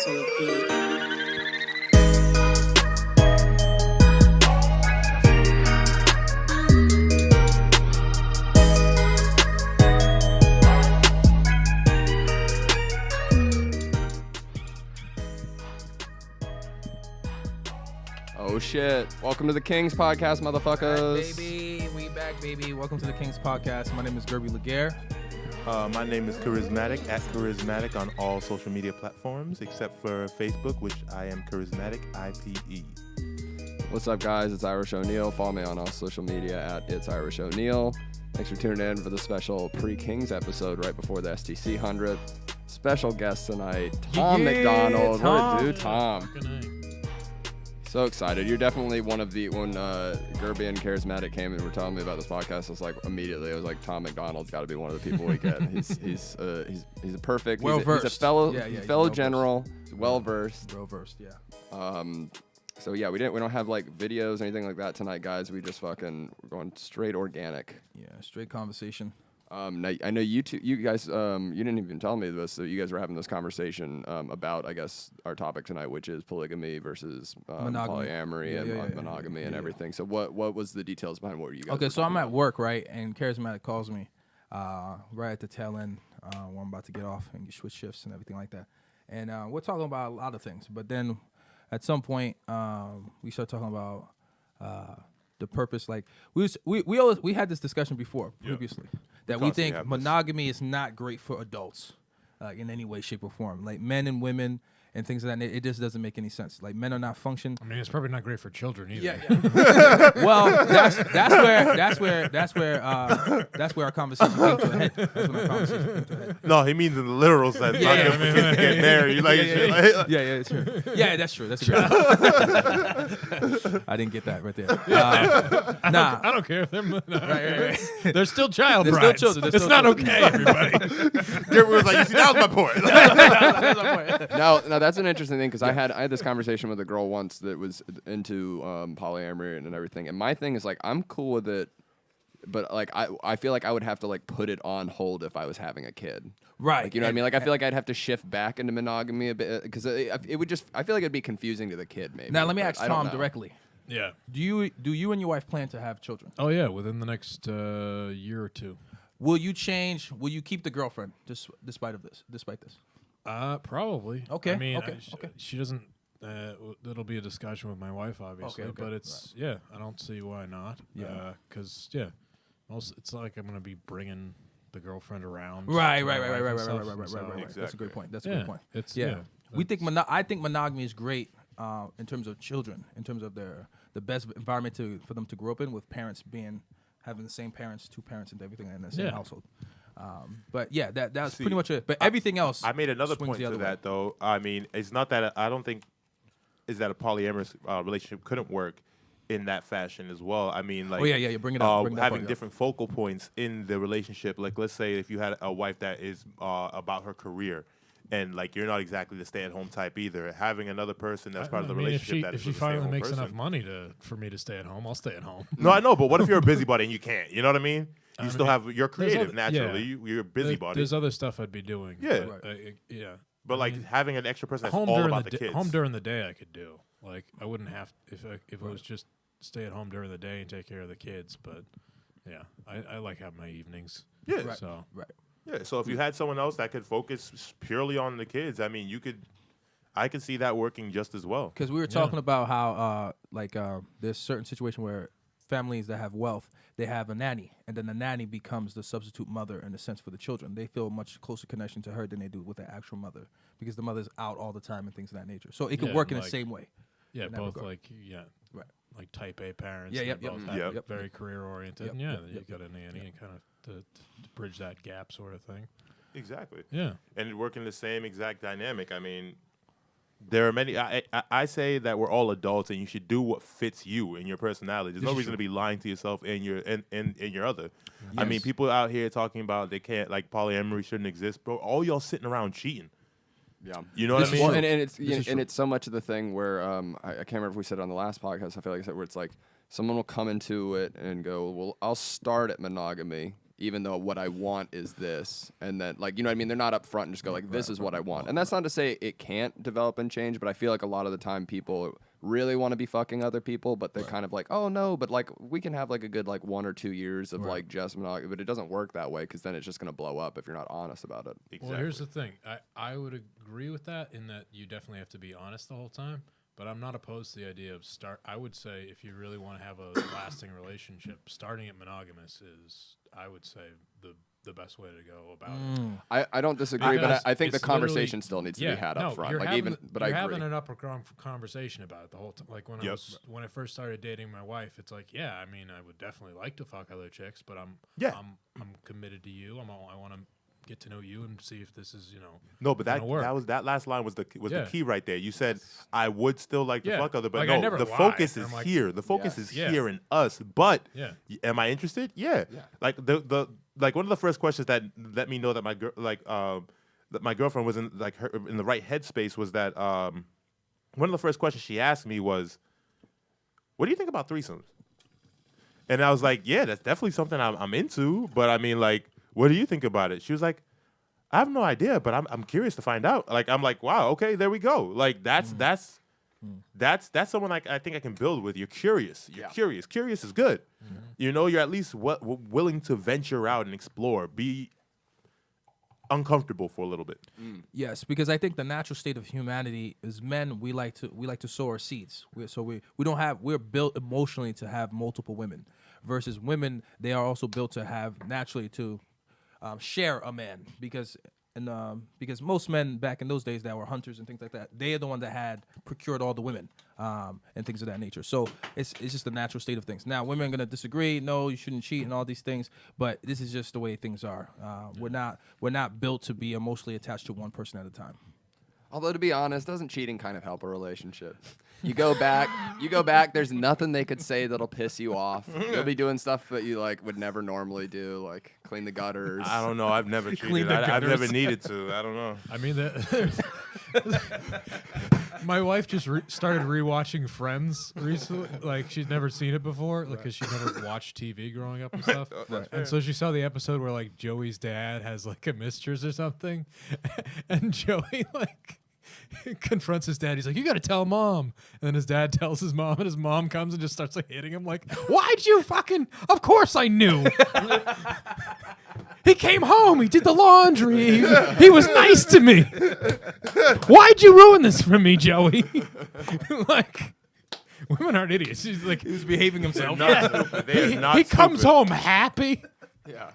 on the beat. Oh shit. Welcome to the KINGZ podcast, motherfuckers. Back, baby. We back, baby. Welcome to the KINGZ podcast. My name is Gerby Laguerre. My name is Charismatic, at Charismatic on all social media platforms except for Facebook, which I am Charismatic IPE. What's up, guys? It's Irish O'Neal. Follow me on all social media at It's Irish O'Neal. Thanks for tuning in for the special pre-KINGZ episode right before the STC 100. Special guest tonight, Tom McDonald. Tom. What it do, Tom? So excited. You're definitely one of the, when Gerby and Charismatic came and were telling me about this podcast, I was like, immediately, I was like, Tom McDonald's got to be one of the people we get. He's a perfect, Well-versed. he's a fellow well-versed. general, well-versed. Well-versed, yeah. So yeah, we don't have like videos or anything like that tonight, guys. We just we're going straight organic. Yeah, straight conversation. Now, I know you guys, you didn't even tell me this, so you guys were having this conversation about, I guess, our topic tonight, which is polygamy versus Monogamy. polyamory and monogamy and everything. So what was the details behind what were you guys? Okay, so I'm at work, right, and Charismatic calls me right at the tail end when I'm about to get off and switch shifts and everything like that. And we're talking about a lot of things, but then at some point we start talking about the purpose. Like we had this discussion before previously. That we think monogamy is not great for adults, in any way, shape, or form. Like men and women and things like that, it just doesn't make any sense. Like men are not function. I mean, it's probably not great for children either. Yeah. Well, that's where our conversation came to a head. That's when our conversation came to a head. No, he means in the literal sense. Yeah, not just for kids to get married. Yeah, it's true. Yeah, that's true. That's true. I didn't get that right there. Nah. I don't care if they're Right. They're still child They're brides. still children. They're It's still not children. okay, everybody. Gerby was like, you see, that was my point. Now that's an interesting thing because I had this conversation with a girl once that was into polyamory and everything, and my thing is like I'm cool with it, but like I feel like I would have to like put it on hold if I was having a kid. Right. Like, you know what I mean? Like I feel like I'd have to shift back into monogamy a bit because it would just I feel like it'd be confusing to the kid maybe. Now let me but ask I don't Tom know. directly. Yeah. Do you and your wife plan to have children? Oh, yeah, within the next year or two. Will you keep the girlfriend despite this? Probably. Okay, I mean, okay. she doesn't. It'll be a discussion with my wife, obviously. Okay, but it's I don't see why not. Yeah. Because it's not like I'm gonna be bringing the girlfriend around. Right. to my wife and Right. stuff, so- That's a good point. It's We think I think monogamy is great in terms of children, in terms of the best environment for them to grow up in, with parents having the same parents, two parents, and everything in the same household. But yeah, that's pretty much it. But everything else, I made another swings point the to other that, way. though. I mean, it's not that I don't think is that a polyamorous relationship couldn't work in that fashion as well. I mean, like, yeah, bring it up. Bring that having part up. different focal points in the relationship. Like, let's say if you had a wife that is about her career, and like you're not exactly the stay-at-home type either. Having another person that's part of the relationship if she finally makes enough money for me to stay at home, I'll stay at home. No, I know, but what if you're a busybody and you can't? You know what I mean? You're creative other- naturally. yeah. You're a busybody. There's other stuff I'd be doing. Yeah. But, But like having an extra person that's home all during about the the kids. home during the day I could do. Like I wouldn't have if it was just stay at home during the day and take care of the kids. But yeah, I like having my evenings. Yeah. Right. So Right. Yeah, so if you had someone else that could focus purely on the kids, I mean, I could see that working just as well. Because we were talking about how there's certain situation where families that have wealth, they have a nanny, and then the nanny becomes the substitute mother in a sense for the children. They feel a much closer connection to her than they do with the actual mother, because the mother's out all the time and things of that nature. So it could work in the same way. yeah, in that both regard. like like type A parents. Yeah, that yep, both yep. have Yep. very career oriented. Yep, And yeah, yep, you yep, got a nanny and kind of to bridge that gap sort of thing. Exactly. Yeah. And working the same exact dynamic. I mean, there are many. I say that we're all adults, and you should do what fits you and your personality. There's no reason to be lying to yourself and your other. I mean, people out here talking about they can't, like, polyamory shouldn't exist, bro. All y'all sitting around cheating. Yeah, You know what I mean? Well, and it's so much of the thing where I can't remember if we said it on the last podcast. I feel like I said where it's like someone will come into it and go, well, I'll start at monogamy, even though what I want is this, and then like, you know what I mean? They're not upfront and just go like, this is what I want. And that's not to say it can't develop and change, but I feel like a lot of the time people really want to be fucking other people, but they're kind of like, oh no, but like we can have like a good like 1 or 2 years of like just monogamy, but it doesn't work that way because then it's just gonna blow up if you're not honest about it. Exactly. Well, here's the thing. I would agree with that in that you definitely have to be honest the whole time. But I'm not opposed to the idea of I would say if you really want to have a lasting relationship, starting it monogamous is, I would say, the best way to go about it. I don't disagree, but I think the it's conversation still needs to be had up no, front. you're Like having, but you're I agree. having an upper conversation about it the whole time. Like when I first started dating my wife, it's like, yeah, I mean, I would definitely like to fuck other chicks, but I'm committed to you. I want to get to know you and see if this is, No, but that last line was the key right there. You said I would still like to fuck other, but like, no, the focus is here. The focus is here in us. But am I interested? Yeah. Like like one of the first questions that let me know that my girl that my girlfriend was in like her in the right headspace was that one of the first questions she asked me was, "What do you think about threesomes?" And I was like, "Yeah, that's definitely something I'm into, but I mean like, what do you think about it?" She was like, "I have no idea, but I'm curious to find out." Like I'm like, "Wow, okay, there we go." Like that's someone like I think I can build with. You're curious. You're curious. Curious is good. You're at least willing to venture out and explore. Be uncomfortable for a little bit. Yes, because I think the natural state of humanity is men. We like to sow our seeds. We're built emotionally to have multiple women, versus women. They are also built to have naturally to share a man because most men back in those days that were hunters and things like that, they are the one that had procured all the women and things of that nature. So it's just the natural state of things. Now women are gonna disagree. No, you shouldn't cheat and all these things, but this is just the way things are. We're not built to be emotionally attached to one person at a time. Although to be honest, doesn't cheating kind of help a relationship? You go back, there's nothing they could say that'll piss you off. You'll be doing stuff that you like would never normally do, like clean the gutters. I don't know. I've never cheated. I've never needed to. I don't know. I mean, my wife just started rewatching Friends recently. Like she's never seen it before, because she never watched TV growing up and stuff. And so she saw the episode where like Joey's dad has like a mistress or something, and Joey like confronts his dad. He's like, "You got to tell mom." And then his dad tells his mom, and his mom comes and just starts like hitting him. Like, "Why'd you fucking? Of course I knew." He came home. He did the laundry. He was nice to me. Why'd you ruin this for me, Joey? Like, women aren't idiots. She's like, He was behaving himself. He comes home happy. Yeah.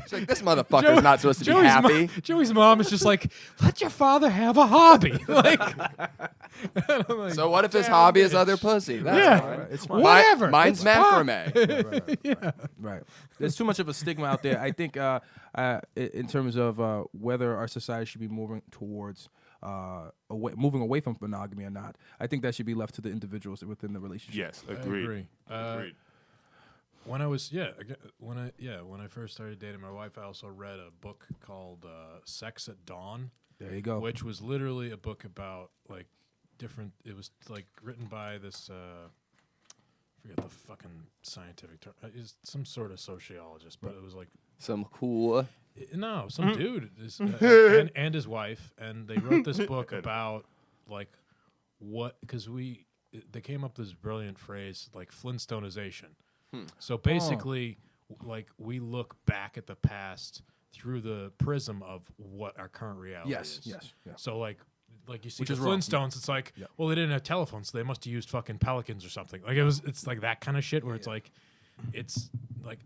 She's like, this motherfucker's not supposed to be Joey's happy. Joey's mom is just like, let your father have a hobby. Like, So what if his hobby is other pussy? That's fine. It's fine. Whatever. Mine's It's fine. macrame. Right. There's too much of a stigma out there. I think in terms of whether our society should be moving towards moving away from monogamy or not, I think that should be left to the individuals within the relationship. Yes, I agreed. agree. Agreed. When I first started dating my wife, I also read a book called Sex at Dawn. There you go. Which was literally a book about like different. It was like written by this. I forget the fucking scientific term. Is some sort of sociologist, but it was like Some cool. some dude and his wife, and they wrote this book about like what because they came up with this brilliant phrase like Flintstoneization. So basically, like we look back at the past through the prism of what our current reality is. Yes. So like you see Which the is wrong. Flintstones, it's like, well, they didn't have telephones, so they must have used fucking pelicans or something. Like it's like that kind of shit where it's like,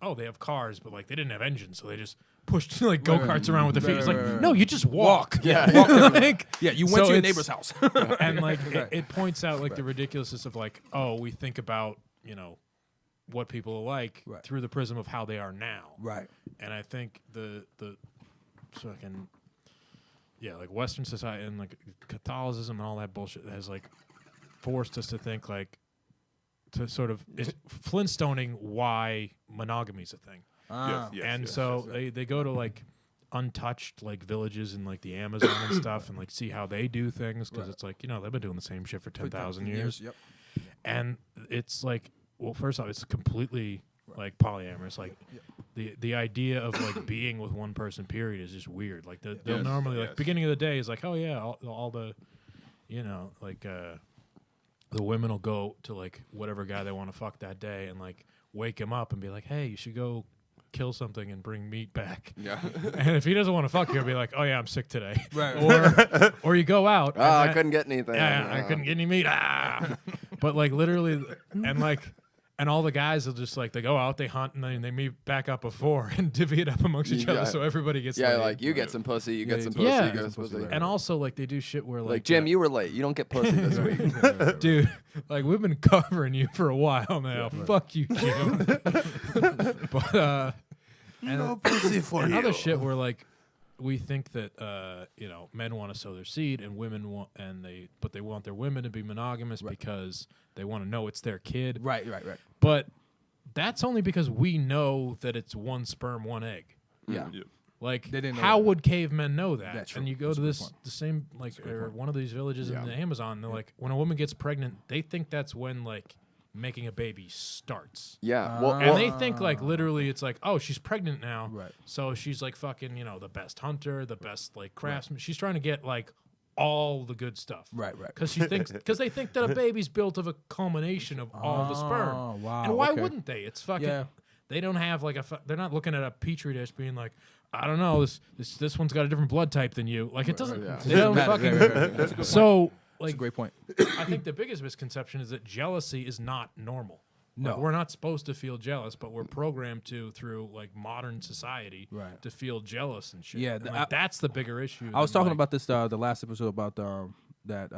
oh, they have cars, but like they didn't have engines, so they just pushed like go-karts around with their feet. It's like, no, you just walk. You went to your neighbor's house. And like it points out like the ridiculousness of like, oh, we think about, what people are like through the prism of how they are now. Right. And I think the fucking like Western society and like Catholicism and all that bullshit has like forced us to think like to sort of Flintstoning why monogamy is a thing. They go to like untouched like villages in like the Amazon and stuff and like see how they do things because it's like they've been doing the same shit for 10,000 years. Yep. And it's like, well, first off, it's completely like polyamorous. Like the idea of like being with one person period is just weird. Like they'll Yes, normally yes. like beginning of the day is like, oh yeah, all the, you know, like the women will go to like whatever guy they want to fuck that day and like wake him up and be like, hey, you should go kill something and bring meat back. Yeah. And if he doesn't want to fuck you, he'll be like, oh yeah, I'm sick today. Right. Or you go out. Oh, and I that- couldn't get anything. Yeah, I couldn't get any meat. But like literally, and all the guys will just like, they go out, they hunt, and then they meet back up before and divvy it up amongst each other, so everybody gets. Yeah, laid. like you get some pussy, you get some pussy, Yeah. you get some pussy. And also like they do shit where Like Jim, you were late. You don't get pussy this week. dude, like we've been covering you for a while now. Fuck you, Jim. But No pussy for and you. other shit where like we think that you know, men want to sow their seed and women want, but they want their women to be monogamous because they want to know it's their kid. Right. But that's only because we know that it's one sperm, one egg. Yeah. Yeah. Like, They didn't know how that. would cavemen know that? That's true. And you go That's to a good this point. the same like or one of these villages in the Amazon. They're like, when a woman gets pregnant, they think that's when like making a baby starts. Yeah. Well, And they think like literally it's like, oh, she's pregnant now. Right. So she's like fucking, you know, the best hunter, the best like craftsman. She's trying to get like all the good stuff. Right. Because they think that a baby's built of a culmination of all the sperm. Oh, wow, And why okay. wouldn't they? It's fucking. Yeah. They don't have like they're not looking at a petri dish being like, I don't know, this one's got a different blood type than you. Like it doesn't. Yeah. They don't Right. fucking. So That's a like, great point. I think the biggest misconception is that jealousy is not normal. No. Like, we're not supposed to feel jealous, but we're programmed to through like modern society Right. to feel jealous and shit. Yeah, And, the- like, that's the bigger issue. I was than, talking like- about this the last episode about that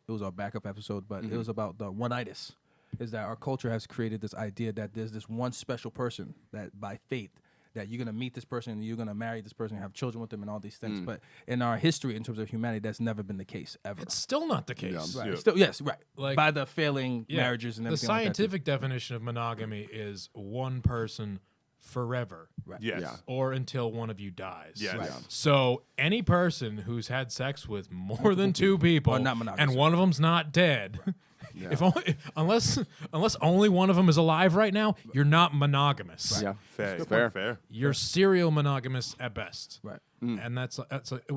it was our backup episode, but Mm-hmm. it was about the one-itis. Is that our culture has created this idea that there's this one special person that by fate that you're gonna meet this person and you're gonna marry this person and have children with them and all these Mm. things. But in our history, in terms of humanity, that's never been the case ever. It's still not the case. Right. Yeah. Still, yes, right. Like- by the failing Yeah. marriages and The everything like that, too. scientific definition of monogamy is one person forever. Right. Yes. Yeah. Or until one of you dies. Yes. Right. So any person who's had sex with more than two people Are not monogamous. and one of them's not dead, if only, unless only one of them is alive right now, you're not monogamous. yeah. Fair. It's fair. Fair. You're serial monogamous at best. Right. And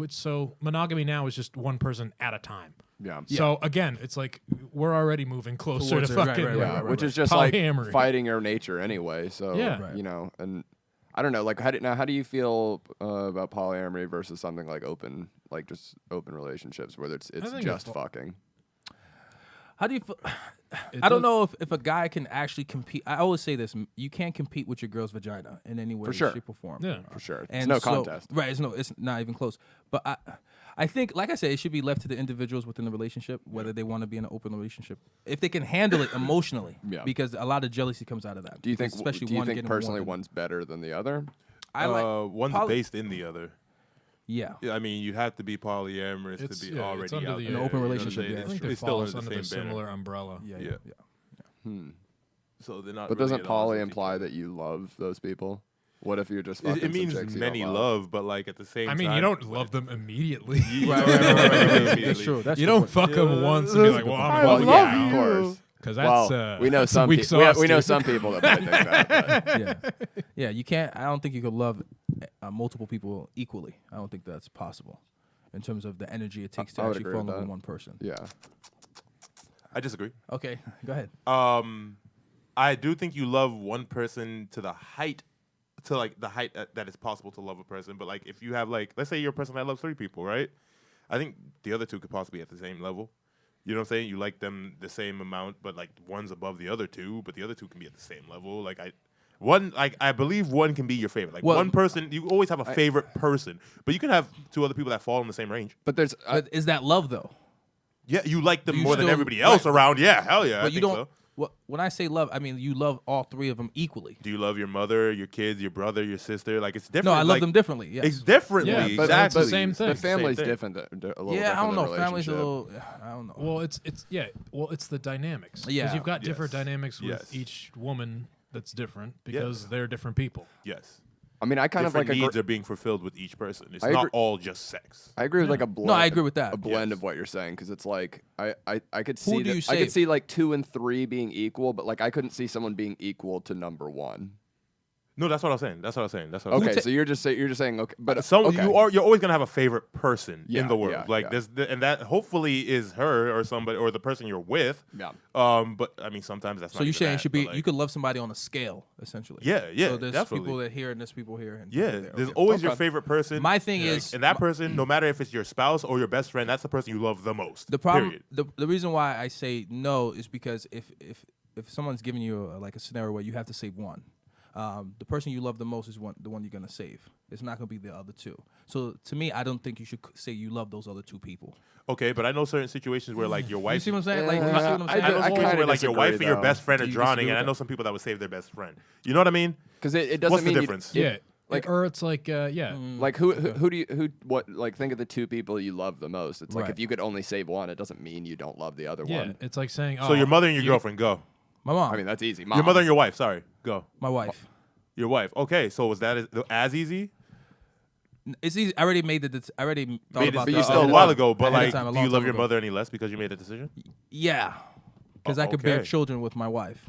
so monogamy now is just one person at a time. Yeah. So again, it's like we're already moving closer Towards to it, right, fucking right, Yeah, right, which right. is just Polyamory. like fighting your nature anyway. So Yeah. Right. you know, and I don't know, like how do you feel about polyamory versus something like just open relationships where it's think just it's fucking? How do you feel? I don't know if a guy can actually compete. I always say this: you can't compete with your girl's vagina in any way, For sure. shape, or form. Yeah. For sure. It's And no so- contest. Right. It's not even close. But I think, like I said, it should be left to the individuals within the relationship whether they want to be in an open relationship, if they can handle it emotionally. Yeah. Because a lot of jealousy comes out of that. Do you think especially do you one think getting personally more than- one's better than the other? I like One's poly- based in the other. Yeah. Yeah, I mean, you have to be polyamorous It's- to be yeah, already it's under out the- there. An open you know what I'm relationship, saying? yeah, I think true. they It's still fall under under the same banner. similar umbrella. Yeah. Yeah. So they're not. But really doesn't at odds poly with each imply other. that you love those people? What if you're just fucking It some means chicks you many don't love, but like at the same I time, mean, you don't love them immediately. Right. That's true. That's You true. don't fuck them once and be like, well, I'm Well, gonna yeah, fuck of you. course. Because that's Well, we know some weak people. We sauce, know dude. some people that might think that. But Yeah. Yeah. You can't. I don't think you could love multiple people equally. I don't think that's possible in terms of the energy it takes to I would actually agree fall in with love with that. one person. yeah. I disagree. Okay. Go ahead. I do think you love one person to the height, that is possible to love a person. But like, if you have like, let's say you're a person that loves 3 people, right? I think the other 2 could possibly be at the same level. You know what I'm saying? You like them the same amount, but like one's above the other 2, but the other 2 can be at the same level. I believe one can be your favorite. Like Well- one person, you always have a favorite person, but you can have 2 other people that fall in the same range. But there's But is that love though? Yeah, you like them You more than still- everybody else right. around. Yeah, hell yeah. I But you think don't. so. When I say love, I mean you love all 3 of them equally. Do you love your mother, your kids, your brother, your sister? Like it's different. No, I love like, them differently. Yes. It's differently. Yeah, but exactly. the same thing. The family's Same thing. different. A little Yeah, I don't different know. than Family's a relationship. little. I don't know. Well, it's the dynamics. 'Cause Yeah. you've got different Yes. dynamics with Yes. each woman that's different because Yes. they're different people. Yes. I mean, I kind of Different like needs are being fulfilled with each person. It's I not agree- all just sex. I agree with like a blend. No, I agree with that. A blend Yes. of what you're saying because it's like I could Who see do you I could save? see like 2 and 3 being equal, but like I couldn't see someone being equal to number 1. No, that's what I'm saying. Okay, so you're just saying okay, but okay. You're always gonna have a favorite person Yeah, in the world. yeah, like yeah. and that hopefully is her or somebody or the person you're with. Yeah. But I mean sometimes that's So not. you're even saying that, it should be but, like, you could love somebody on a scale essentially. Yeah, So there's definitely. people that here and there's people here. And Yeah, people there. there's Okay. always your Okay. favorite person. My thing like, is- and that person, no matter if it's your spouse or your best friend, that's the person you love the most. The problem, Period. the reason why I say no is because if someone's giving you like a scenario where you have to save one, the person you love the most is the one you're gonna save. It's not gonna be the other two. So to me, I don't think you should say you love those other two people. Okay, but I know certain situations where like your wife. You see what I'm saying? Like, you see what I'm I saying? I know I situations kinda where like your wife and your disagree, best friend though. are Do you drowning, disagree and I with know that? some people that would save their best friend. You know what I mean? Because it doesn't What's the mean difference? Yeah. Like- or it's like Like think of the two people you love the most. It's like Right. if you could only save one, it doesn't mean you don't love the other one. it's like saying So your mother and your you- girlfriend, go. My mom. I mean that's easy. Mom. Your mother and your wife. Sorry, go. my wife. Your wife. Okay, so was that as easy? It's easy. I already made the. I already thought Made about it you that still a love while her. ago, but ahead of like, time, a do long you love time your ago. mother any less because you made that decision? Yeah, because I could bear okay. children with my wife.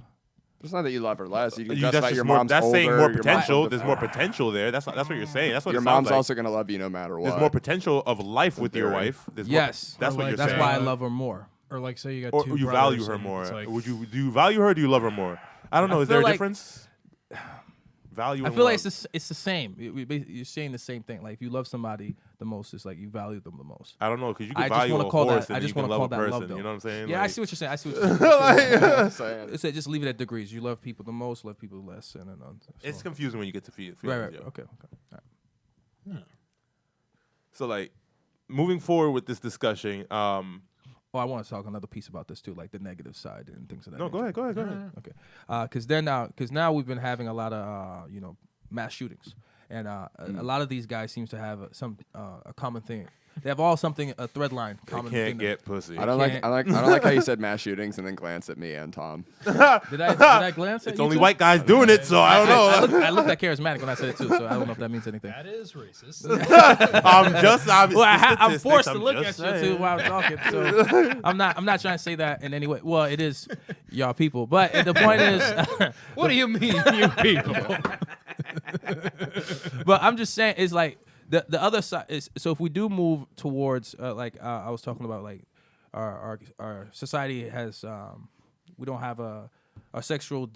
It's not that you love her less. You can You- just that's like just your more, mom's that's older. saying more your mom's potential. older. There's more potential there. That's what you're saying. That's what Your it sounds mom's like. also gonna love you no matter what. There's more potential of life with your theory. wife. There's Yes, more, that's Or what like you're That's saying. why I love her more. or like say you got Or two you brothers value her and more. it's like- Do you value her or do you love her more? I don't know. I Is there a feel like- difference? Value. I and feel like love. it's the same. You're saying the same thing. Like if you love somebody the most, it's like you value them the most. I don't know because you I can just value wanna a call that- horse I and just you can wanna love a call that love, person. though. You know what I'm saying? Yeah, I Like, see what you're saying. I see what you're saying. It's just leave it at degrees. You love people the most, love people less, and then It's so. confusing when you get to feel. right. Yeah. Okay. All right. So like, moving forward with this discussion. Oh, I want to talk another piece about this too, like the negative side and things of that. No, go nature. ahead. Okay, because now we've been having a lot of mass shootings, and a lot of these guys seems to have a common thing. They have all a thread line. They Common can't thing get pussy. I don't can't- like how you said mass shootings and then glanced at me and Tom. Did I glance at It's you only too? white guys doing it, so I don't know. I looked at charismatic when I said it too, so I don't know if that means anything. that is racist. Well, I'm statistics, forced to I'm look at just you too saying. while I'm talking. So I'm not trying to say that in any way. Well, it is y'all people, but the point is, What do you mean, you people? but I'm just saying it's like the other side is. So if we do move towards I was talking about like our society has we don't have our sexual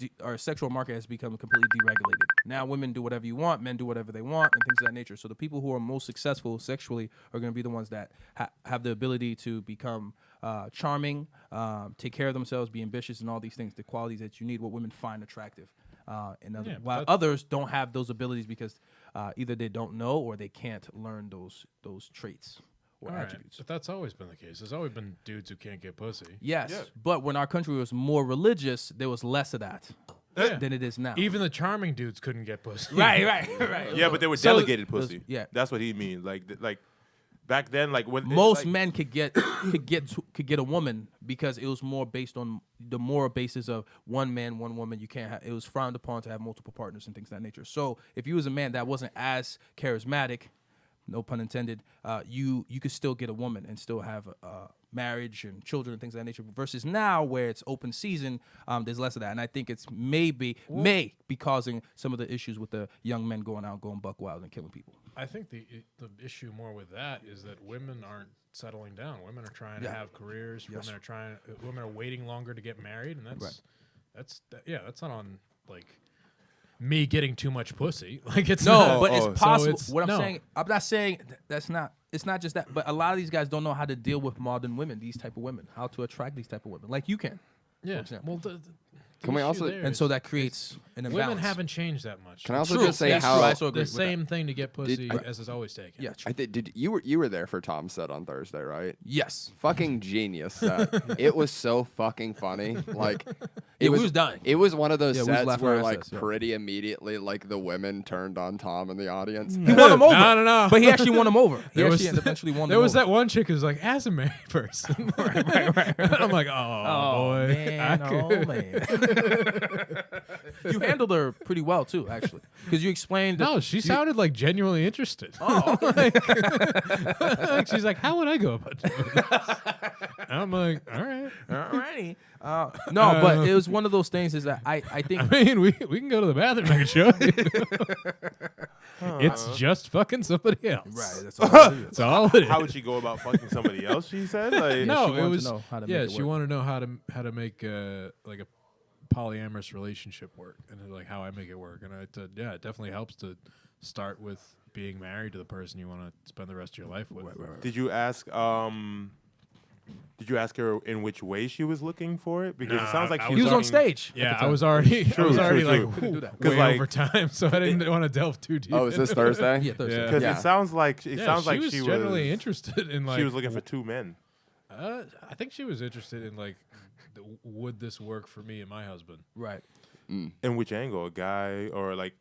market has become completely deregulated. Now women do whatever you want, men do whatever they want, and things of that nature. So the people who are most successful sexually are going to be the ones that have the ability to become charming, take care of themselves, be ambitious, and all these things, the qualities that you need, what women find attractive. While others don't have those abilities because either they don't know or they can't learn those traits or All right, attributes. but that's always been the case. There's always been dudes who can't get pussy. Yes, Yeah. but when our country was more religious, there was less of that Yeah. than it is now. Even the charming dudes couldn't get pussy. right. Yeah, but they were So- delegated pussy. yeah. That's what he means. Like back then, like when Most like, men could get a woman because it was more based on the moral basis of one man, one woman. You can't have, it was frowned upon to have multiple partners and things of that nature. So if you was a man that wasn't as charismatic, no pun intended, you could still get a woman and still have a marriage and children and things of that nature. Versus now, where it's open season, there's less of that, and I think it's may be causing some of the issues with the young men going buck wild and killing people. I think the issue more with that is that women aren't settling down. Women are trying to have careers. Yes. Women are waiting longer to get married, and that's not on like me getting too much pussy. Like it's No, not, but so it's possible. it's- What I'm no. saying, I'm not saying that's not. It's not just that, but a lot of these guys don't know how to deal with modern women, these type of women, how to attract these type of women, like you can. Yeah. example. Well, the Can we issue also- there And is so that creates an imbalance. women haven't changed that much. Can I also True. just say That's how true. I also agree the with that. same thing to get pussy Did- as is always taken. Yeah. True. you were there for Tom's set on Thursday, right? Yes. Fucking genius set. It was so fucking funny. Like Yeah, we was dying. It was one of those Yeah, we was sets laughing where our like asses, yeah. pretty immediately like the women turned on Tom in the audience. He won him over. No. But he actually won him over. He There actually was- eventually won There him was over. that one chick who's like, as a married person. right. I'm like, oh, boy. Man, You handled her pretty well too, actually, because you explained. No, she sounded like genuinely interested. Oh, Like, she's like, how would I go about doing this? I'm like, all right. Alrighty. No, but it was one of those things. Is that I think I mean, we can go to the bathroom. I can show you. It's just fucking somebody else. right. That's all. It is. That's all it is. How would she go about fucking somebody else? She said, like, No, She it wanted was to know how to yeah. make it She work. wanted to know how to make like a polyamorous relationship work, and like how I make it work. And I said, yeah, it definitely helps to start with being married to the person you want to spend the rest of your life with. Did you ask? Did you ask her in which way she was looking for it? Because it sounds like I she He was on talking- stage. at Yeah, the I time. was already True, true. like Couldn't do that. way 'Cause, like, over time, so I didn't want to delve too deep. Oh, is this Thursday? Yeah, Thursday. Yeah. because Yeah. it sounds like she was generally interested in like she was looking for two men. I think she was interested in like, would this work for me and my husband? Right. In which angle? A guy or like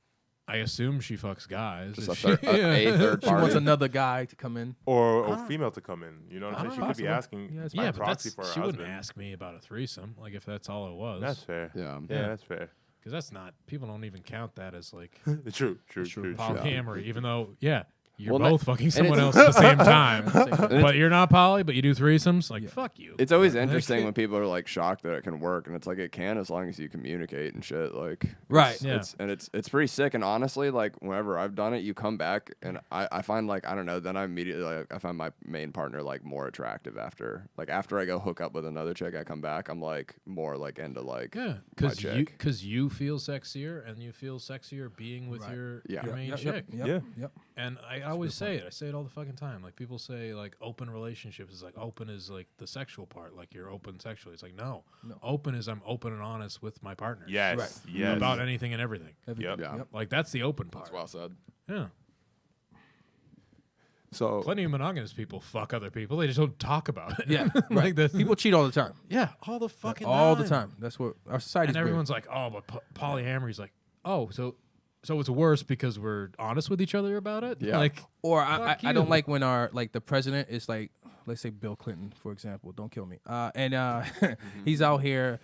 I assume she fucks guys. Just if a third, she- yeah. a third She wants party. another guy to come in. or a female to come in? You know what I'm saying? She could be Possible. asking Yeah, it's by Yeah, but proxy that's, for her she husband. wouldn't ask me about a threesome, like if that's all it was. That's fair. Yeah. Yeah, that's fair. Because that's not, people don't even count that as like True. polyamory, even though, yeah, you're Well, both fucking someone it's- else at the same time. Same- But you're not poly, but you do threesomes. Like, fuck you. It's always interesting when people are like shocked that it can work, and it's like it can as long as you communicate and shit. Like, Right. Yeah. it's pretty sick. And honestly, like whenever I've done it, you come back, and I find like I don't know. Then I immediately like, I find my main partner like more attractive after I go hook up with another chick. I come back, I'm like more like into like Yeah, my because chick. you feel sexier, and you feel sexier being with your Yeah. main Yep, chick. Yep. Yeah. And I always say it. I say it all the fucking time. Like people say, like open relationships is like open is like the sexual part. Like you're open sexually. It's like no. Open is I'm open and honest with my partner. Yes. Right. Yes. About anything and everything. Yep. Yeah. Like that's the open part. That's well said. Yeah. So Plenty of monogamous people fuck other people. They just don't talk about it. Yeah. like Right. this. People cheat all the time. Yeah, all the fucking All the time. That's what our society's And weird. everyone's like, oh, but polyamory's like, oh, so it's worse because we're honest with each other about it. Yeah. Like, Or I Fuck don't you. like when our like the president is like, let's say Bill Clinton, for example. Don't kill me. And he's out here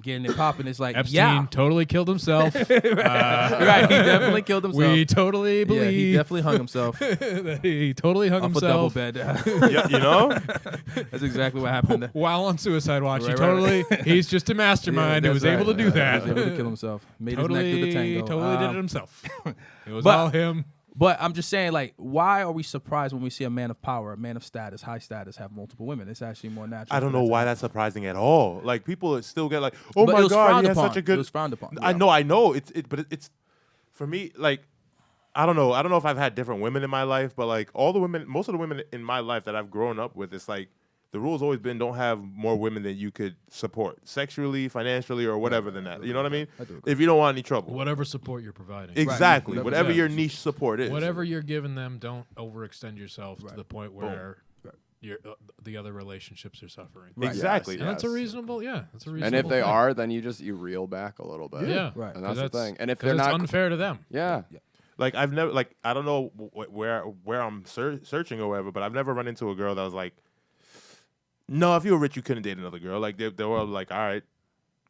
getting it popping. It's like, Epstein yeah, totally killed himself. right. He definitely killed himself. We totally yeah, believe he definitely hung himself that he totally hung off a double himself bed. Yeah, you know? That's exactly what happened. while on suicide watch. Right. He's just a mastermind who that's was able to right. do He that. was able to kill himself. Made his neck do the tango. Totally did it himself. It was but- all him. But I'm just saying, like, why are we surprised when we see a man of power, a man of status, high status, have multiple women? It's actually more natural. I don't for know that to why happen. that's surprising at all. Like people still get like, oh But it my was god, frowned he has upon. such a good. It was frowned upon. I know. But it's for me like. I don't know. I don't know if I've had different women in my life, but like most of the women in my life that I've grown up with, it's like the rule's always been don't have more women than you could support sexually, financially, or whatever than that. You know what I mean? I do agree. If you don't want any trouble. Whatever support you're providing. Exactly. Right. Whatever Yeah. your niche support is. Whatever you're giving them, don't overextend yourself to Right. the point where the other relationships are suffering. Right. Exactly. And that's a Yes. reasonable, that's a reasonable and if they thing. are, then you reel back a little bit. Yeah. Right. And 'Cause that's the thing. And if 'cause they're it's not, unfair to them. yeah. Like I've never like I don't know where I'm searching or whatever, but I've never run into a girl that was like, no, if you were rich, you couldn't date another girl. Like they were like, all right,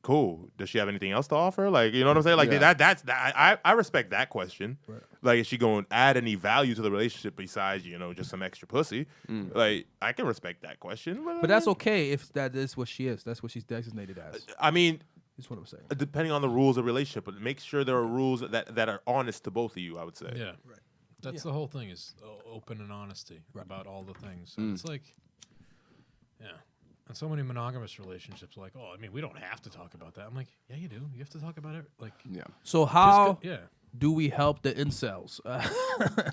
cool. Does she have anything else to offer? Like, you know what I'm saying? Like Yeah. that's I respect that question. Right. Like, is she going to add any value to the relationship besides just some extra pussy? Like, I can respect that question. But that's okay if that is what she is. That's what she's designated as. I mean, That's what I'm saying. depending on the rules of relationship, but make sure there are rules that are honest to both of you. I would say. Yeah. Right. That's the whole thing is open and honesty about all the things. So it's like, yeah. And so many monogamous relationships are like, oh, I mean, we don't have to talk about that. I'm like, yeah, you do. You have to talk about it. Like, Yeah. So how yeah. do we help the incels?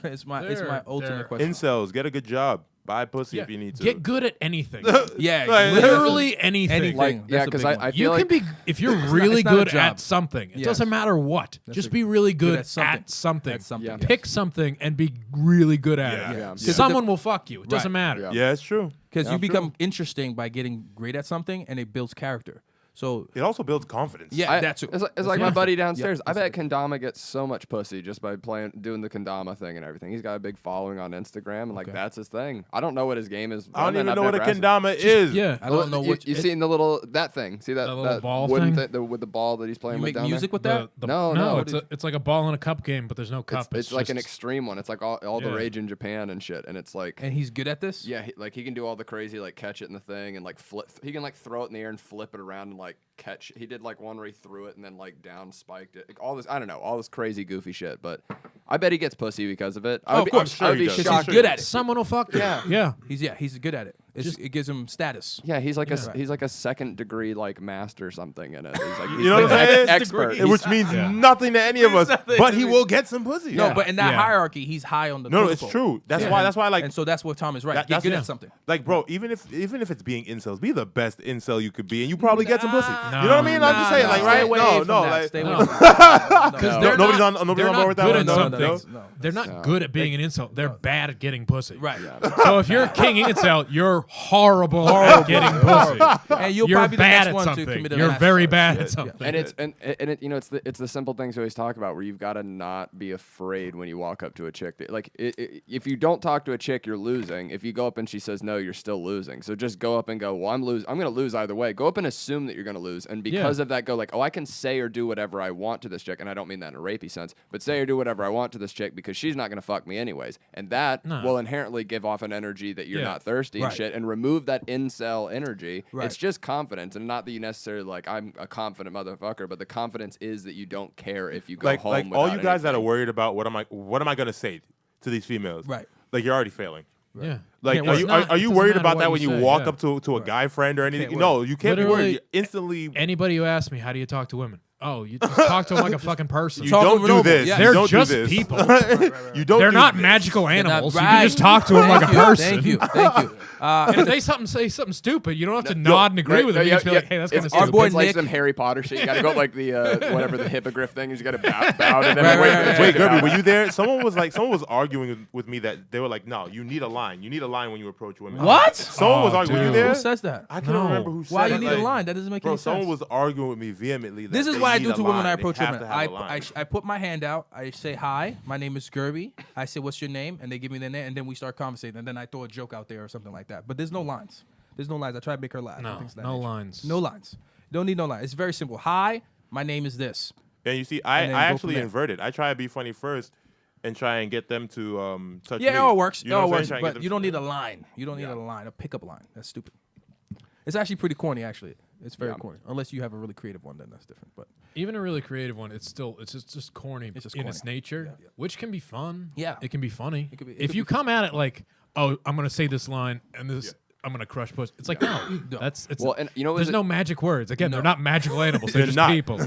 It's my They're ultimate question. Incels, get a good job. Buy pussy Yeah. if you need to. Get good at anything. Yeah, Like, Literally anything. anything. Like, yeah, That's a because big I one. feel You like can be if you're really it's not a good job. at something. It Yes. doesn't matter what. That's Just a- be really good at something. at something. At something, Yeah. yes. Pick something and be really good at Yeah. it. Yeah. Someone will fuck you. It doesn't Right. matter. Yeah. Yeah, it's true. Because Yeah, you become true. interesting by getting great at something, and it builds character. So It also builds confidence. yeah, that's it. It's like my buddy downstairs. I that's bet Kendama gets so much pussy just by doing the Kendama thing and everything. He's got a big following on Instagram, and like that's his thing. I don't know what his game is. I don't even I've know what a never asked him. kendama is. Yeah. I don't know what you seen the little that thing. See that little ball wooden thing? with the ball that he's playing You with make down music there? with that? No, It's like a ball in a cup game, but there's no cup. It's like an just- extreme one. It's like all the Yeah. rage in Japan and shit, and it's like And he's good at this. yeah, he can do all the crazy like catch it in the thing and like flip. He can like throw it in the air and flip it around and like catch. He did like one where he threw it and then like down spiked it. Like, all this I don't know, all this crazy goofy shit. But I bet he gets pussy because of it. Oh, of course. I would Sure he be does. 'Cause shocked. he's good at it. Someone will fuck you. Yeah. Yeah. He's good at it. It gives him status. Yeah, he's like Yeah. he's like a second degree like master or something in it. He's like You know what I'm saying? expert. Which means Yeah. nothing to any of us, but he will get some pussy. No, but in that Yeah. hierarchy, he's high on the. No, it's pinnacle. true. That's Yeah. why. That's why. Like, And so that's what Tom is right. That- Get that's good it. at something. like, bro, even if it's being incels, be the best incel you could be, and you probably get some pussy. Nah. You know what I mean? I'm just saying, like, Stay right? away No, from no, that. like, Stay no. away from that. Because No. they're nobody's not, on they're board not with that good one? at No, some no. things. No. They're not good at being an incel. They're bad at getting pussy. Right. So if you're a king incel, you're horrible at getting pussy. And you'll You're probably be the bad next at one to something. commit a You're mass very charge. bad Yeah. at something. And it's you know it's the simple things we always talk about where you've got to not be afraid when you walk up to a chick. Like if you don't talk to a chick, you're losing. If you go up and she says no, you're still losing. So just go up and go, well, I'm going to lose either way. Go up and assume that you're going to lose, and because of that, go like, oh, I can say or do whatever I want to this chick, and I don't mean that in a rapey sense, but say or do whatever I want to this chick because she's not going to fuck me anyways, and that will inherently give off an energy that you're not thirsty and Right. shit, and remove that incel energy. Right. It's just confidence, and not that you necessarily like I'm a confident motherfucker, but the confidence is that you don't care if you go home. Like all without you guys that are anything. worried about what am I gonna say to these females? Right. Like you're already failing. Yeah. Like, Yeah, well, are it's you not- are it you doesn't worried matter about what that when you say, walk yeah. up to a guy friend or anything? Can't No, you can't be Literally, worried. You instantly. Anybody who asks me, how do you talk to women? Oh, you just talk to them like a fucking person. You Talk don't over do and over. this. Yeah. You They're don't just do this. people. You don't. They're do not this. magical They're not- animals. You right. can just talk to them like a Thank you. person. Thank you. And if they say something stupid, you don't have to nod and agree with them. You just be like, hey, that's kind of It's Our stupid. boy it's like Nick- some Harry Potter shit. You got to go like the whatever the hippogriff thing is. You got to bow to them. Right, and wait right, for the right, chick Wait, to Gerby, bow. were you there? Someone was arguing with me that they were like, no, you need a line. You need a line when you approach women. What? Someone was Oh, arguing. Were you dude. there? Who says that? I can't No. remember who said Why it. you need a like- line? That doesn't make Bro, any someone sense. was arguing with me vehemently. That This is they what I need do a to women when I line. They approach have women. to have a line. I put my hand out. I say hi. My name is Gerby. I say, "What's your name?" And they give me their name, and then we start conversating. And then I throw a joke out there or something like that. But there's no lines. There's no lines. I try to make her laugh. and No, things of that no nature. lines. No lines. Don't need no lines. It's very simple. Hi. My name is this. And you see, I And then go from actually there. invert it. I try to be funny first and try and get them to touch Yeah, me. it all works. You It know all what I'm works. saying? Try and get But them you to- don't need a line. You don't need a line, a pickup line. That's stupid. It's actually pretty corny. Actually, it's very corny. Unless you have a really creative one, then that's different. But Even a really creative one, it's just corny It's just in corny. its nature, which can be fun. Yeah. It can be funny. It could be- it if could you be come at it like, oh, I'm going to say this line and this, I'm going to crush push. It's like, no. It's Well, and you know, there's no magic words. Again, they're not magical animals. They're They're just not. people.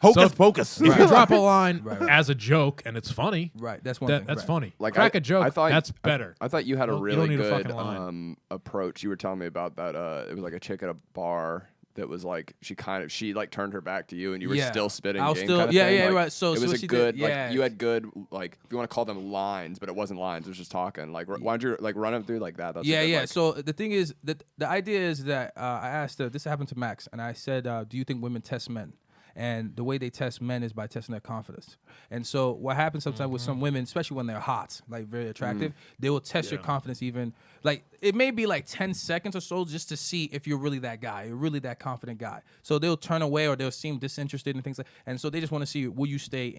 Hocus So- pocus. If you drop a line Right. as a joke and it's funny, right, that's one thing. that's right. funny. Like Crack I a joke, thought, that's better. I thought you had a You don't really need a good fucking line. approach. You were telling me about that. It was like a chick at a bar that was like she like turned her back to you, and you were Yeah. still spitting. I was game still- kind of yeah, thing. yeah, Like, right. So- it so was what a she good did- like yeah. you had good like if you want to call them lines, but it wasn't lines. It was just talking. Like why don't you like run them through like that? That's a Yeah, good, yeah. like- So the thing is that the idea is that I asked this happened to Max, and I said, "Do you think women test men?" And the way they test men is by testing their confidence. And so what happens sometimes with some women, especially when they're hot, like very attractive, they will test your confidence even like it may be like 10 seconds or so just to see if you're really that guy, you're really that confident guy. So they'll turn away or they'll seem disinterested and things like and so they just want to see will you stay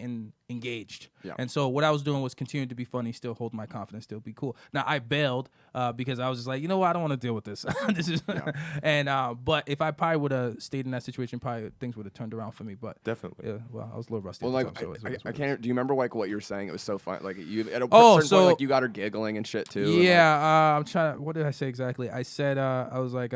engaged. Yeah. And so what I was doing was continuing to be funny, still hold my confidence, still be cool. Now I bailed because I was just like, you know what, I don't want to deal with this. This is and but if I probably would have stayed in that situation, probably things would have turned around for me. But Definitely. yeah, well, I was a little rusty. Well, at like the time, so it's I what it can't. Do you remember like what you were saying? It was so fun. Like you at a Oh, certain so- point, like you got her giggling and shit too. and, like, Yeah, I'm trying to. What did I say exactly? I said I was like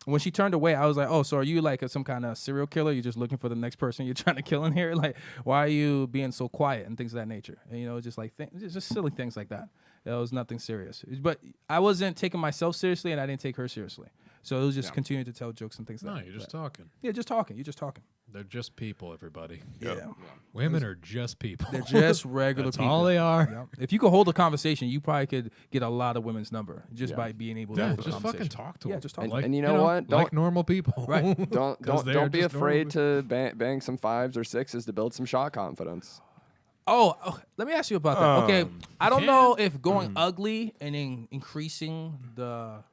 when she turned away, I was like, oh, so are you like some kind of serial killer? You're just looking for the next person you're trying to kill in here? Like, why are you being so quiet and things of that nature? And, you know, just like just silly things like that. It was nothing serious. But I wasn't taking myself seriously, and I didn't take her seriously. So it was just continuing to tell jokes and things like No, that. you're just talking. Yeah, just talking. You're just talking. They're just people, everybody. Yeah. Women are just people. They're just regular That's people. all they are. Yeah. If you could hold a conversation, you probably could get a lot of women's number just by being able to Yeah, hold a just conversation. fucking talk to them. Yeah, just talk. And you know what? Like normal people. Right. Don't 'Cause they're don't be just afraid to bang some 5s or 6s to build some shot confidence. Oh, let me ask you about that. Okay, I don't can. know if going ugly and then increasing the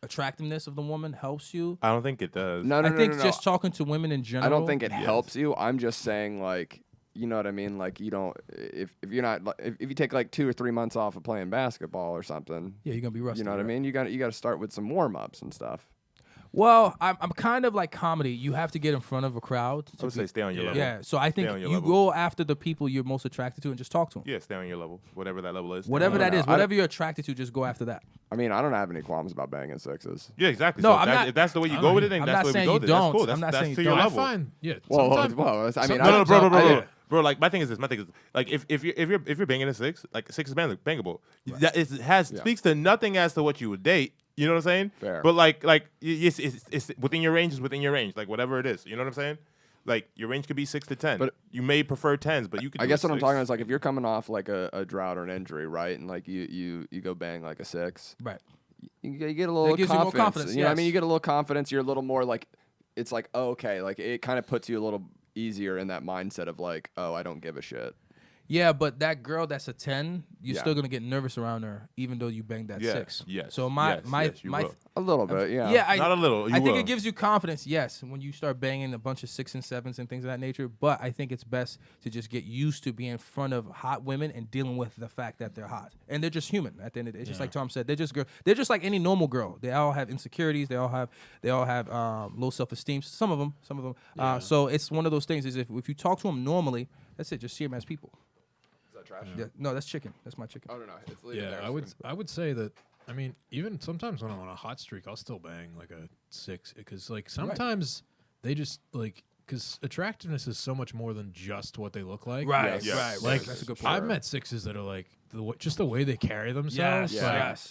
attractiveness of the woman helps you. I don't think it does. No, I think no. just talking to women in general. I don't think it helps you. I'm just saying, like, you know what I mean? Like, you don't, if you're not, if you take like 2 or 3 months off of playing basketball or something, Yeah, you're gonna be rusty. you know what I right? mean? You got to start with some warm ups and stuff. Well, I'm kind of like comedy. You have to get in front of a crowd. I would say stay on your level. Yeah, so I think on your you level. go after the people you're most attracted to and just talk to them. Yeah, stay on your level, whatever that level is. Whatever that know. is, whatever you're attracted to, just go after that. I mean, I don't have any qualms about banging 6s. Yeah, exactly. No, so I'm not- if that's the way you go with it, then I'm that's not the way saying we go you with it. That's don't. cool. I'm not That's saying to you your don't. I level. find, yeah. Whoa, sometimes- I mean, No, bro. I- Bro, like my thing is this. Like if you're banging a 6, like 6 is bangable. That speaks to nothing as to what you would date. You know what I'm saying? Fair. But it's within your range. Is within your range. Like whatever it is. You know what I'm saying? Like your range could be 6 to 10. But you may prefer 10s, but you could. I do guess a what I'm 6. talking about is like if you're coming off like a drought or an injury, right? And like you go bang like a 6. Right. You get a little gives you more confidence. confidence, You know what I mean? yes. You get a little confidence. You're a little more like, it's like, oh, okay. Like it kind of puts you a little easier in that mindset of like, oh, I don't give a shit. Yeah, but that girl that's a 10, you're Yeah. still gonna get nervous around her, even though you banged that Yes, 6. yes, So my yes, you will. A little bit, yeah. yeah, Not a little, you I think will. it gives you confidence, yes, when you start banging a bunch of 6 and 7s and things of that nature. But I think it's best to just get used to being in front of hot women and dealing with the fact that they're hot and they're just human. At the end of the day, it's just like Tom said, they're just They're just like any normal girl. They all have insecurities. They all have low self-esteem. Some of them. So it's one of those things. Is if you talk to them normally, that's it. Just see them as people. Is that trash? Yeah, no, that's chicken. That's my chicken. Oh, no. It's leaving Yeah, there. I would say that. I mean, even sometimes when I'm on a hot streak, I'll still bang like a 6 because like sometimes they just like because attractiveness is so much more than just what they look like. Right, Yes. right, Like right. That's a good point. I've met 6s that are like just the way they carry themselves. Yes,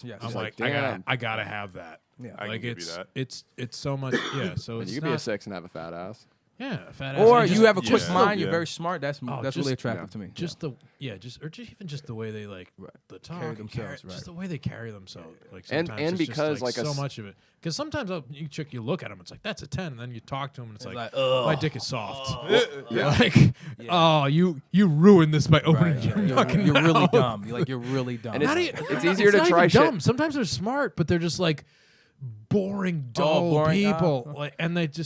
like, yes. I'm It's like, like, I damn. gotta have that. Yeah. I like can give you it's that. it's so much. Yeah. So And it's you could be a not- 6 and have a fat ass. Yeah, a fat ass. Or and you just- have a quick just mind. yeah. You're very smart. That's just- really attractive to me. Just the even just the way they like the talk Carry and themselves, right. just the way they carry themselves. Like And- sometimes and it's because, just, like, so a s- much of it. Because sometimes you look at them, it's like that's a 10, and then you talk to them, and it's like, like, ugh. my dick is soft. Yeah. Like, oh, you ruined this by opening Right, your yeah. fucking You're really mouth. dumb. You're really dumb. And How do it's- you- it's easier to not try even shit. dumb. Sometimes they're smart, but they're just like boring, dull boring, people. Like, and they dumb.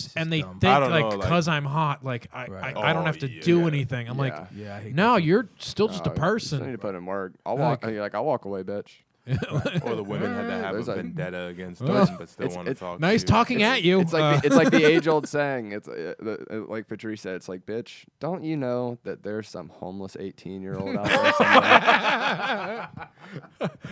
think I don't like know, like- because I'm hot, like I don't Oh, have to yeah. do anything. I'm like, Yeah. yeah, I hate no, that. you're still just a You need person. to put in work. I'll walk. Like- You're like, I'll walk away, bitch. Or the women had to have There's a a- vendetta against Well, them, but still want to it's talk. Nice to you. talking at you. It's like it's like the age-old saying. It's like Patrice said. It's like, bitch, don't you know that there's some homeless 18-year-old out there somewhere?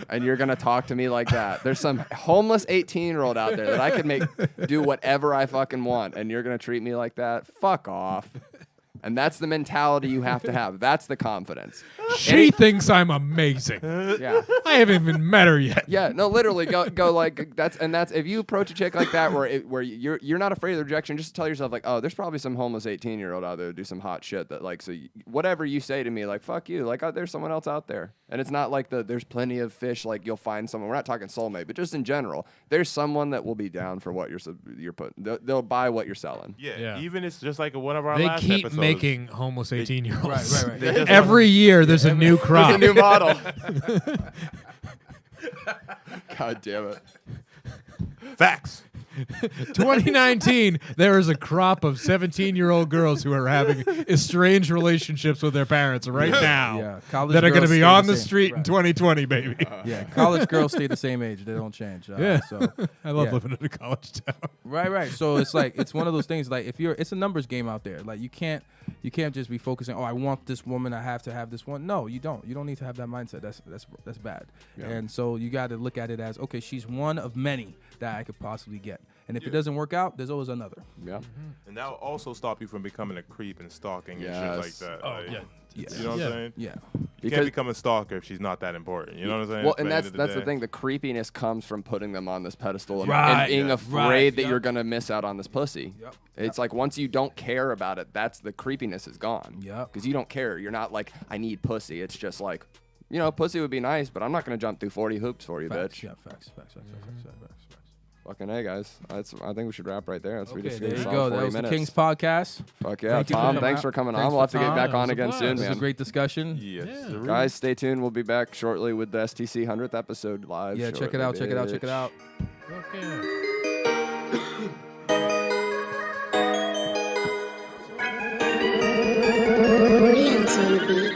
And you're gonna talk to me like that? There's some homeless 18-year-old out there that I could make do whatever I fucking want, and you're gonna treat me like that? Fuck off. And that's the mentality you have to have. That's the confidence. She thinks I'm amazing. Yeah. I haven't even met her yet. Yeah, no, literally go like that's if you approach a chick like that where you're not afraid of the rejection, just tell yourself like, oh, there's probably some homeless 18-year-old out there who do some hot shit that like, so whatever you say to me, like, fuck you, like, there's someone else out there. And it's not like there's plenty of fish, like you'll find someone. We're not talking soulmate, but just in general, there's someone that will be down for what you're putting. They'll buy what you're selling. Yeah, even it's just like one of our They last keep episodes. making homeless 18-year-olds. Right. They just Every year there's a new crop. It's a new model. God damn it. Facts. 2019, there is a crop of 17-year-old girls who are having estranged relationships with their parents right now Yeah, college that are going to girls be stay on the the same. street in Right. 2020, baby. Yeah, college girls stay the same age. They don't change. Yeah. So I love yeah. living in a college town. Right. So it's like it's one of those things. Like it's a numbers game out there. Like you can't just be focusing. Oh, I want this woman. I have to have this one. No, you don't. You don't need to have that mindset. That's bad. Yeah. And so you got to look at it as okay. She's one of many that I could possibly get. And if it doesn't work out, there's always another. Yeah. And that will also stop you from becoming a creep and stalking and shit like Yes. that. Oh, like, yeah. Yeah. You know what I'm saying? Yeah. You can't become a stalker if she's not that important. You know what I'm saying? Well, and By that's end of the thing. The creepiness comes from putting them on this pedestal and, Right. and being Yeah. afraid Right. that Yep. you're gonna miss out on this pussy. Yep. It's like once you don't care about it, that's the creepiness is gone. Yep. Because you don't care. You're not like, I need pussy. It's just like, you know, pussy would be nice, but I'm not gonna jump through 40 hoops for you, Facts. bitch. Yeah, facts. Fucking hey, guys. I think we should wrap right there. Okay, just there finished you on go. 40 That was minutes. the King's podcast. Fuck yeah, Thank you for Tom. coming Thanks out. for coming Thanks on. We'll have for to get Tom. back That on was a again blast. soon, This was man. a great discussion. Yes, Yeah. sir. Guys, stay tuned. We'll be back shortly with the STC 100th episode live. Yeah, check it out. Check it out. Check it out. Okay. Brilliant, baby.